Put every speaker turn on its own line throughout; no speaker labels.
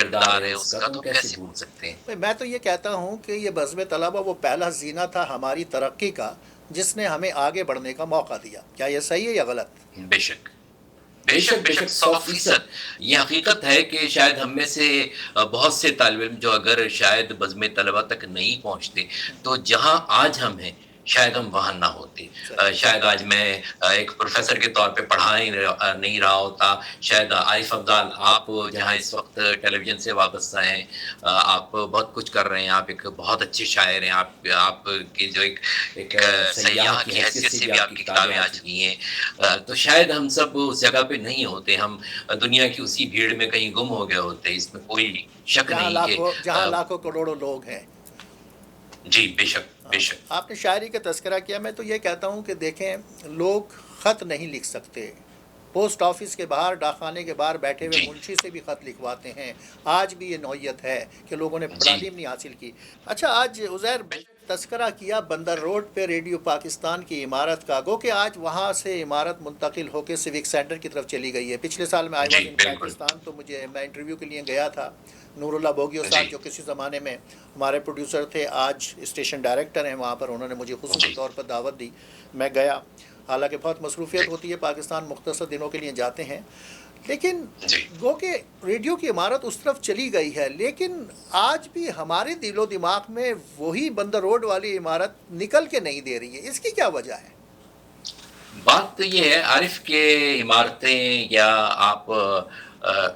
کردار ہے اس کا تو کیسے بھول سکتے ہیں؟
میں تو یہ کہتا ہوں کہ یہ بزم طلبہ وہ پہلا زینہ تھا ہماری ترقی کا جس نے ہمیں آگے بڑھنے کا موقع دیا. کیا یہ صحیح ہے یا غلط؟
بے شک، بے شک، بے شک، 100%. یہ حقیقت ہے کہ شاید ہم میں سے بہت سے طالب علم جو اگر شاید بزم طلبہ تک نہیں پہنچتے تو جہاں آج ہم ہیں شاید ہم وہاں نہ ہوتے. شاید آج میں ایک پروفیسر کے طور پہ پڑھا نہیں رہا ہوتا. شاید عارف افضال آپ جہاں اس وقت ٹیلی ویژن سے وابستہ ہیں، آپ بہت کچھ کر رہے ہیں، آپ ایک بہت اچھے شاعر ہیں، آپ کی جو ایک سیاح کی حیثیت سے بھی آپ کی کتابیں آ چکی ہیں. تو شاید ہم سب اس جگہ پہ نہیں ہوتے، ہم دنیا کی اسی بھیڑ میں کہیں گم ہو گئے ہوتے. اس میں کوئی شک نہیں کہ
جہاں لاکھوں کروڑوں لوگ ہیں.
جی بے شک، بے شک.
آپ نے شاعری کا تذکرہ کیا. میں تو یہ کہتا ہوں کہ دیکھیں، لوگ خط نہیں لکھ سکتے. پوسٹ آفس کے باہر، ڈاکخانے کے باہر بیٹھے ہوئے منشی سے بھی خط لکھواتے ہیں. آج بھی یہ نوعیت ہے کہ لوگوں نے تعلیم نہیں حاصل کی. اچھا، آج عزیر تذکرہ کیا بندر روڈ پہ ریڈیو پاکستان کی عمارت کا، گو کہ آج وہاں سے عمارت منتقل ہو کے سیوک سینٹر کی طرف چلی گئی ہے. پچھلے سال میں آئی واز ان پاکستان، تو میں انٹرویو کے لیے گیا تھا. نور اللہ بوگیو صاحب جو کسی زمانے میں ہمارے پروڈیوسر تھے، آج اسٹیشن ڈائریکٹر ہیں وہاں پر، انہوں نے مجھے خصوصی طور پر دعوت دی. میں گیا، حالانکہ بہت مصروفیت ہوتی ہے، پاکستان مختصر دنوں کے لیے جاتے ہیں، لیکن گو کہ ریڈیو کی عمارت اس طرف چلی گئی ہے، لیکن آج بھی ہمارے دل و دماغ میں وہی بندر روڈ والی عمارت نکل کے نہیں دے رہی ہے. اس کی کیا وجہ ہے؟
بات تو یہ ہے عارف کہ عمارتیں یا آپ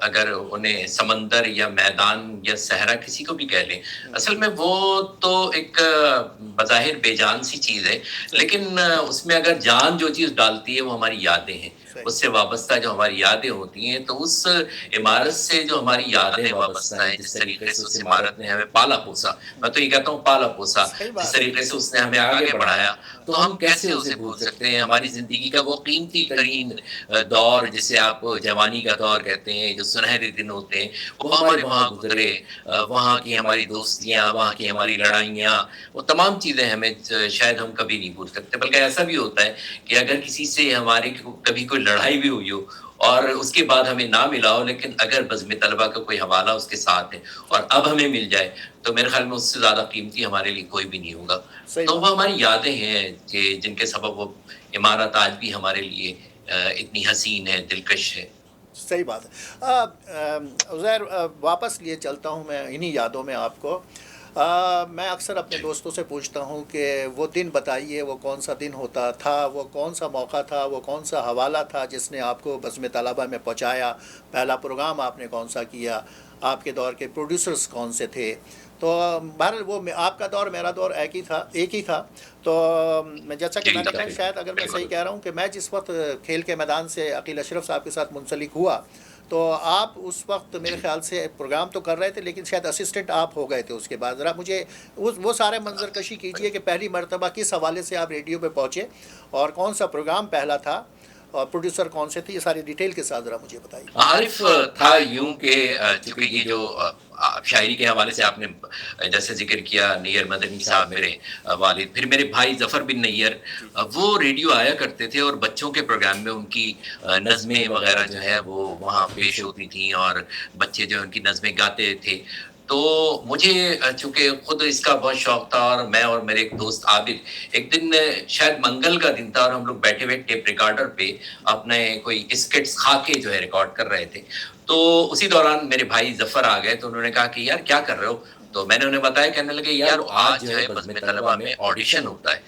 اگر انہیں سمندر یا میدان یا صحرا کسی کو بھی کہہ لیں، اصل میں وہ تو ایک بظاہر بے جان سی چیز ہے، لیکن اس میں اگر جان جو چیز ڈالتی ہے وہ ہماری یادیں ہیں. اس سے وابستہ جو ہماری یادیں ہوتی ہیں، تو اس عمارت سے جو ہماری یادیں وابستہ ہیں، جس طریقے سے اس عمارت نے ہمیں پالا پوسا، میں تو یہ کہتا ہوں پالا پوسا، جس طریقے سے اس نے ہمیں آگے بڑھایا، تو ہم کیسے اسے بھول سکتے ہیں؟ ہماری زندگی کا وہ قیمتی ترین دور جسے آپ جوانی کا دور کہتے ہیں، جو سنہرے دن ہوتے ہیں، وہ ہمارے وہاں گزرے. وہاں کی ہماری دوستیاں، وہاں کی ہماری لڑائیاں، وہ تمام چیزیں ہمیں شاید ہم کبھی نہیں بھول سکتے. بلکہ ایسا بھی ہوتا ہے کہ اگر کسی سے ہماری کبھی کوئی لڑائی بھی ہوئی ہو اور اس کے بعد ہمیں نہ ملا ہو، لیکن اگر بزم طلبہ کا کوئی حوالہ اس کے ساتھ ہے اور اب ہمیں مل جائے، تو میرے خیال میں اس سے زیادہ قیمتی ہمارے لیے کوئی بھی نہیں ہوگا. تو وہ ہماری یادیں ہیں کہ جن کے سبب وہ عمارت آج بھی ہمارے لیے اتنی حسین ہے، دلکش ہے.
صحیح بات ہے. عزیر، واپس لیے چلتا ہوں میں انہی یادوں میں آپ کو. میں اکثر اپنے دوستوں سے پوچھتا ہوں کہ وہ دن بتائیے، وہ کون سا دن ہوتا تھا، وہ کون سا موقع تھا، وہ کون سا حوالہ تھا جس نے آپ کو بزم طلبہ میں پہنچایا. پہلا پروگرام آپ نے کون سا کیا، آپ کے دور کے پروڈیوسرز کون سے تھے. تو بہرحال وہ آپ کا دور میرا دور ایک ہی تھا. تو جیسا کہ میں نے کہا، شاید اگر میں صحیح کہہ رہا ہوں کہ میں جس وقت کھیل کے میدان سے عقیل اشرف صاحب کے ساتھ منسلک ہوا، تو آپ اس وقت میرے خیال سے پروگرام تو کر رہے تھے، لیکن شاید اسسٹنٹ آپ ہو گئے تھے اس کے بعد. ذرا مجھے وہ سارے منظر کشی کیجئے کہ پہلی مرتبہ کس حوالے سے آپ ریڈیو پہ پہنچے اور کون سا پروگرام پہلا تھا اور پروڈیوسر کون سے تھے. یہ ساری ڈیٹیل کے ساتھ ذرا مجھے بتائیے.
عارف تھا یوں کہ چونکہ یہ جو شاعری کے حوالے سے آپ نے جیسے ذکر کیا، نیئر مدنی صاحب میرے والد، پھر میرے بھائی ظفر بن نیئر، وہ ریڈیو آیا کرتے تھے اور بچوں کے پروگرام میں ان کی نظمیں وغیرہ جو ہے وہ وہاں پیش ہوتی تھیں اور بچے جو ان کی نظمیں گاتے تھے. تو مجھے چونکہ خود اس کا بہت شوق تھا، اور میں اور میرے ایک دوست عابد ایک دن، شاید منگل کا دن تھا، اور ہم لوگ بیٹھے ہوئے ٹیپ ریکارڈر پہ اپنے کوئی اسکٹس خاکے جو ہے ریکارڈ کر رہے تھے. تو اسی دوران میرے بھائی ظفر آ گئے، تو انہوں نے کہا کہ یار کیا کر رہے ہو؟ تو میں نے انہیں بتایا، کہنے لگے یار آج جو ہے بزم طلبہ میں آڈیشن ہوتا ہے،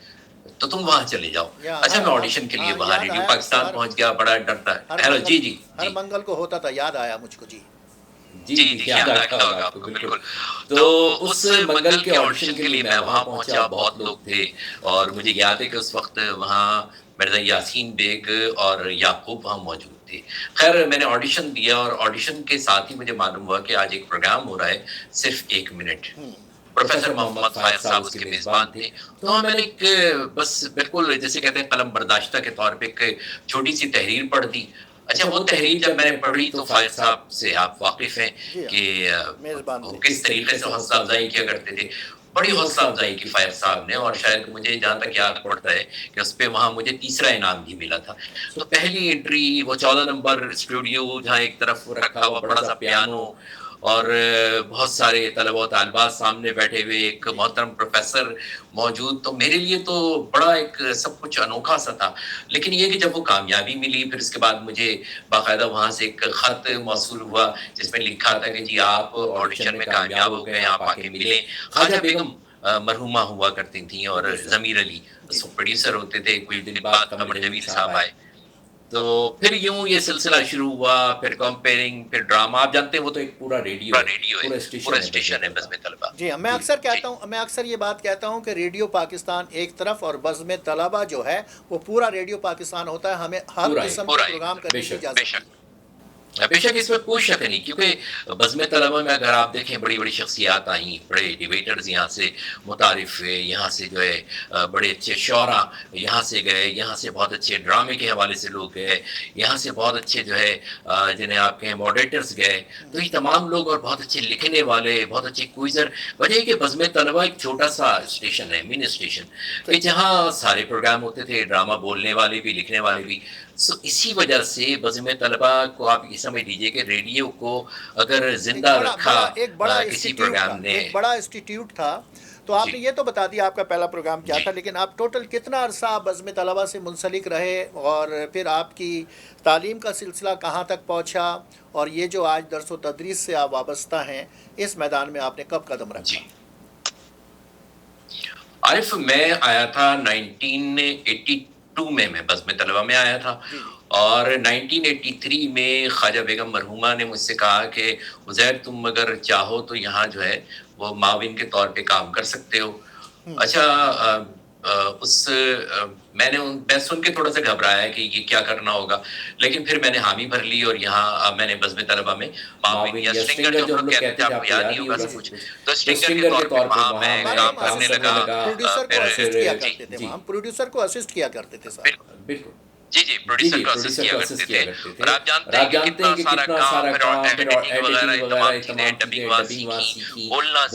تو تم وہاں چلے جاؤ. اچھا، میں آڈیشن کے لیے وہاں ریڈیو پاکستان پہنچ گیا، بڑا ڈرتا ہے. ہیلو، جی جی
ہر منگل کو ہوتا تھا، یاد آیا مجھ کو.
جی یاد آتا ہوگا آپ کو، بالکل. تو اس منگل کے آڈیشن کے لیے میں وہاں پہنچا، بہت لوگ تھے، اور مجھے یاد ہے کہ اس وقت وہاں مرزا یاسین بیگ اور یعقوب وہاں موجود تھے. خیر، میں نے آڈیشن دیا، اور آڈیشن کے ساتھ ہی مجھے معلوم ہوا کہ آج ایک پروگرام ہو رہا ہے صرف 1 منٹ. پروفیسر محمد فائز صاحب اس کے میزبان تھے. تو میں نے ایک بس بالکل جیسے کہتے ہیں قلم برداشتہ کے طور پہ ایک چھوٹی سی تحریر پڑھ دی. اچھا، وہ تحریر جب میں نے پڑھی تو فائز صاحب سے آپ واقف ہیں کہ وہ کس طریقے سے حوصلہ افزائی کیا کرتے تھے. بڑی حوصلہ افزائی کی فائز صاحب نے، اور شاید مجھے جہاں تک یاد پڑتا ہے کہ اس پہ وہاں مجھے تیسرا انعام بھی ملا تھا. تو پہلی انٹری وہ 14 نمبر اسٹوڈیو، جہاں ایک طرف رکھا ہوا بڑا سا پیانو، اور بہت سارے طلبہ و طالبات سامنے بیٹھے ہوئے، ایک محترم پروفیسر موجود، تو میرے لیے تو بڑا ایک سب کچھ انوکھا سا تھا. لیکن یہ کہ جب وہ کامیابی ملی، پھر اس کے بعد مجھے باقاعدہ وہاں سے ایک خط موصول ہوا جس میں لکھا تھا کہ جی آپ آڈیشن میں کامیاب ہو گئے، آپ آ کے ملیں. خواجہ بیگم مرحومہ ہوا کرتی تھیں، اور ضمیر علی پروڈیوسر ہوتے تھے. کچھ دن بعد قمر جمیل صاحب آئے. تو پھر یوں یہ سلسلہ شروع ہوا، پھر کمپیئرنگ، پھر ڈرامہ. آپ جانتے ہیں وہ تو ایک پورا ریڈیو ہے، پورا اسٹیشن ہے بزم طلبہ.
جی ہاں، میں اکثر یہ بات کہتا ہوں کہ ریڈیو پاکستان ایک طرف اور بزم طلبہ جو ہے وہ پورا ریڈیو پاکستان ہوتا ہے. ہمیں ہر قسم کے پروگرام کرنے کی اجازت ہے.
بے شک اس میں کوئی شک نہیں، کیونکہ بزم طلبہ میں اگر آپ دیکھیں بڑی بڑی شخصیات آئیں، بڑے ڈیبیٹرز یہاں سے متعارف ہوئے، یہاں سے جو ہے بڑے اچھے شعراء یہاں سے گئے، یہاں سے بہت اچھے ڈرامے کے حوالے سے لوگ گئے، یہاں سے بہت اچھے جو ہے جنہیں آپ کہیں ماڈریٹرز گئے. تو یہ تمام لوگ اور بہت اچھے لکھنے والے، بہت اچھے کوئزر. وجہ کہ بزم طلبہ ایک چھوٹا سا اسٹیشن ہے، منی اسٹیشن، کہ جہاں سارے پروگرام ہوتے تھے، ڈرامہ بولنے والے بھی، لکھنے والے بھی. اسی وجہ سے بزم طلبہ کو آپ یہ سمجھ لیجئے کہ ریڈیو کو اگر زندہ رکھا کسی پروگرام نے.
ایک بڑا انسٹیٹیوٹ تھا. تو آپ نے یہ تو بتا دیا آپ کا پہلا پروگرام کیا تھا، لیکن آپ ٹوٹل کتنا عرصہ بزم طلبہ سے منسلک رہے، اور پھر آپ کی تعلیم کا سلسلہ کہاں تک پہنچا، اور یہ جو آج درس و تدریس سے آپ وابستہ ہیں، اس میدان میں آپ نے کب قدم رکھا؟
عارف میں آیا تھا 1982 میں بزم طلبہ میں آیا تھا، اور 1983 میں خواجہ بیگم مرحومہ نے مجھ سے کہا کہ عزیر تم اگر چاہو تو یہاں جو ہے وہ معاون کے طور پہ کام کر سکتے ہو. اچھا میں سن کے تھوڑا سا گھبرایا کہ یہ کیا کرنا ہوگا، لیکن پھر میں نے حامی بھر لی، اور یہاں میں نے بزم طلبہ میں معاون یا سٹرنگر جو ہم لوگ کہتے تھے، آپ کو یاد نہیں ہوگا سب کچھ، تو سٹرنگر کے طور پہ وہاں میں کام کرنے لگا.
پروڈیوسر کو اسسٹ کیا کرتے تھے، ہم پروڈیوسر کو اسسٹ کیا کرتے تھے صاحب.
بالکل جی پروڈیوسر کو اسسٹ کیا کرتے تھے. اور آپ جانتے ہیں کہ کتنا سارا کام، پھر ایڈیٹنگ وغیرہ تمام چیزیں، ڈبنگ وہاں سیکھی، بولنا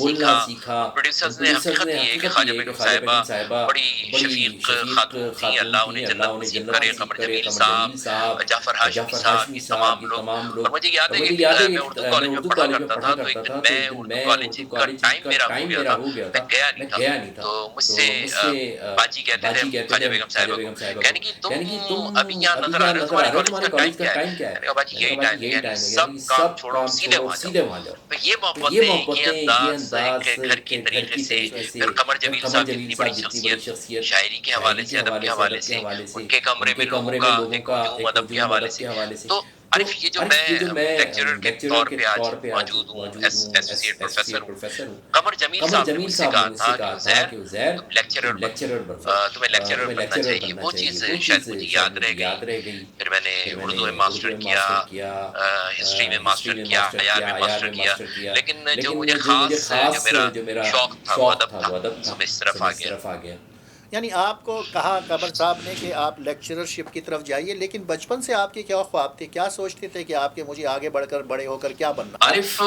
سیکھا. پروڈیوسرز نے حقیقت یہ ہے کہ خواجہ بیگم صاحبہ بڑی شفیق خاتون تھیں، اللہ انہیں جنت نصیب کرے. قمر جمیل صاحب، جعفر ہاشمی صاحب، یہ تمام لوگ. اور مجھے یاد ہے کہ میں اردو کالج میں پڑھا کرتا تھا، تو ایک دن میں اردو کالج کا ٹائم میرا ہو گیا تھا، میں گیا نہیں تھا. تو مجھ سے باجی کہتے تھے خواجہ بیگم صاحبہ کو، کہنے کہ تم ابھی یہاں نظر آ رہے ہو، تمہارے کالج کا ٹائم کیا ہے؟ میں نے کہا باجی یہی ٹائم ہے، یعنی سب کام چھوڑو، سیدھے وہاں جاؤ. تو یہ محبتیں، یہ انداز ایک گھر کی طریقے سے. پھر قمر جمیل صاحب جتنی بڑی شخصیت، شاعری کے حوالے سے، ادب کے حوالے سے، ان کے کمرے میں لوگوں کا ایک ہجوم ادب کے حوالے سے. تو عارف یہ جو میں لیکچرر کے طور پہ آج موجود ہوں، ایسوسیٹ پروفیسر ہوں، قمر جمیل صاحب نے مجھ سے کہا تھا کہ عزیر تم لیکچرر بنو، تمہیں لیکچرر بننا چاہیے. وہ چیز شاید مجھے یاد رہ گئی. پھر میں نے اردو میں ماسٹر کیا، ہسٹری میں ماسٹر کیا، عیار میں ماسٹر کیا. لیکن جو مجھے خاص جو میرا شوق تھا وہ ادب تھا، تو میں اس طرف آ گیا.
یعنی آپ کو کہا قمر صاحب نے کہ آپ لیکچررشپ کی طرف جائیے، لیکن بچپن سے آپ کے کیا خواب تھے، کیا سوچتے تھے کہ آپ کے مجھے آگے بڑے ہو کر کیا بننا؟
عارف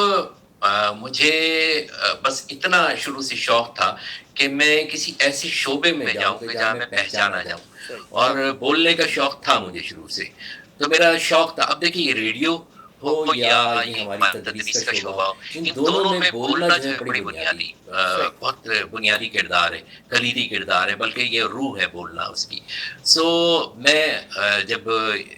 مجھے بس اتنا شروع سے شوق تھا کہ میں کسی ایسے شعبے میں جاؤں کہ جہاں میں پہچانا جاؤں، اور بولنے کا شوق تھا مجھے شروع سے. تو میرا شوق تھا. اب دیکھیے یہ ریڈیو ہو یا یہ ہماری تدریس کا شعبہ ہو، ان دونوں میں بولنا جو ہے بڑی بہت بنیادی کردار ہے، کلیدی کردار ہے، بلکہ یہ روح ہے بولنا اس کی. سو میں جب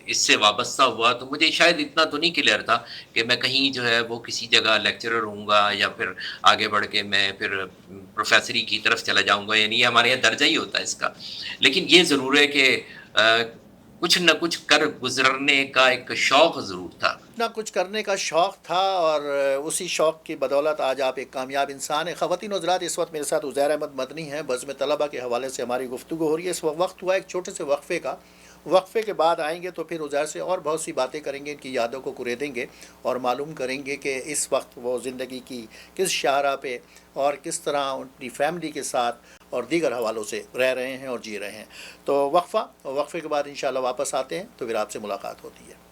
اس سے وابستہ ہوا تو مجھے شاید اتنا تو نہیں کلیئر تھا کہ میں کہیں جو ہے وہ کسی جگہ لیکچرر ہوں گا، یا پھر آگے بڑھ کے میں پھر پروفیسری کی طرف چلا جاؤں گا. یعنی یہ ہمارے یہاں درجہ ہی ہوتا ہے اس کا. لیکن یہ ضرور ہے کہ کچھ نہ کچھ کر گزرنے کا ایک شوق ضرور تھا.
کچھ کرنے کا شوق تھا، اور اسی شوق کی بدولت آج آپ ایک کامیاب انسان ہیں. خواتین و حضرات، اس وقت میرے ساتھ عزیر احمد مدنی ہیں. بزم طلبہ کے حوالے سے ہماری گفتگو ہو رہی ہے. اس وقت ہوا ایک چھوٹے سے وقفے کا. وقفے کے بعد آئیں گے تو پھر عزیر سے اور بہت سی باتیں کریں گے، ان کی یادوں کو کریدیں گے اور معلوم کریں گے کہ اس وقت وہ زندگی کی کس شاہراہ پہ اور کس طرح اپنی فیملی کے ساتھ اور دیگر حوالوں سے رہ رہے ہیں اور جی رہے ہیں. تو وقفے کے بعد انشاءاللہ واپس آتے ہیں تو پھر آپ سے ملاقات ہوتی ہے.